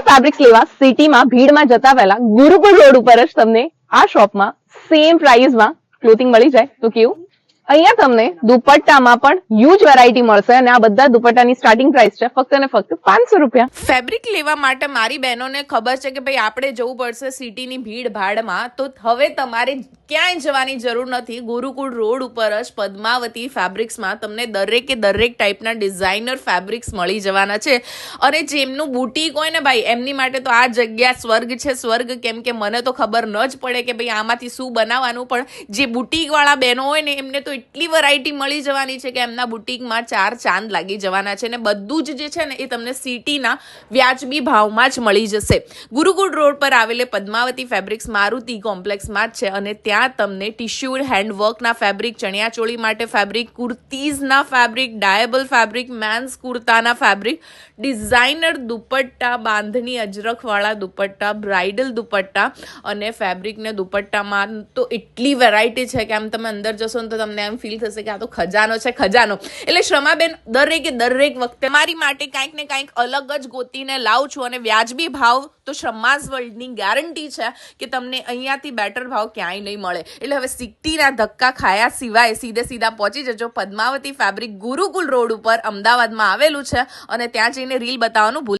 Fabrics લેવા સિટીમાં ભીડમાં જતા પહેલા ગુરુકુળ રોડ ઉપર જ તમને આ શોપમાં સેમ પ્રાઇસમાં ક્લોથિંગ મળી જાય. તો કેવું, અહીંયા તમને દુપટ્ટામાં પણ હ્યુજ વેરાયટી મળશે અને આ બધા દુપટ્ટાની સ્ટાર્ટિંગ પ્રાઇસ છે ફક્ત ને ફક્ત 500 રૂપિયા. ફેબ્રિક લેવા માટે મારી બહેનોને ખબર છે કે ભાઈ આપણે જવું પડશે સિટીની ભીડ ભાડમાં, તો હવે તમારે ક્યાંય જવાની જરૂર નથી. ગુરુકુળ રોડ ઉપર જ પદ્માવતી ફેબ્રિક્સમાં તમને દરેક ટાઈપના ડિઝાઇનર ફેબ્રિક્સ મળી જવાના છે. અને જેમનું બુટીક હોય ને ભાઈ, એમની માટે તો આ જગ્યા સ્વર્ગ છે, સ્વર્ગ. કેમ કે મને તો ખબર ન જ પડે કે ભાઈ આમાંથી શું બનાવવાનું, પણ જે બુટીકવાળા બહેનો હોય ને એમને તો એટલી વેરાયટી મળી જવાની છે કે એમના બુટીકમાં 4 ચાંદ લાગી જવાના છે. અને બધું જ જે છે ને એ તમને સિટીના વ્યાજબી ભાવમાં જ મળી જશે. ગુરુકુળ રોડ પર આવેલે પદ્માવતી ફેબ્રિક્સ મારુતિ કોમ્પ્લેક્સમાં જ છે અને ત્યાં તમને ટિશ્યુડ હેન્ડવર્કના ફેબ્રિક, ચણિયાચોળી માટે ફેબ્રિક, કુર્તીઝના ફેબ્રિક, ડાયેબલ ફેબ્રિક, મેન્સ કુર્તાના ફેબ્રિક, ડિઝાઇનર દુપટ્ટા, બાંધણી અજરખવાળા દુપટ્ટા, બ્રાઇડલ દુપટ્ટા અને ફેબ્રિકને દુપટ્ટામાં તો એટલી વેરાયટી છે કે આમ તમે અંદર જશો ને તો તમને એમ ફીલ થશે કે આ તો ખજાનો છે, ખજાનો. એટલે શ્રમાબેન દરેક વખતે મારી માટે કાંઈક ને કાંઈક અલગ જ ગોતીને લાવું છું અને વ્યાજબી ભાવ તો શમ્માઝ વર્લ્ડની ગેરંટી છે કે તમને અહીંયાથી બેટર ભાવ ક્યાંય નહીં મળે. એટલે હવે સિટીના ધક્કા ખાયા સિવાય સીધા પહોંચી જજો. પદ્માવતી ફેબ્રિક ગુરુકુળ રોડ ઉપર અમદાવાદમાં આવેલું છે અને ત્યાં જઈને રીલ બતાવવાનું ભૂલ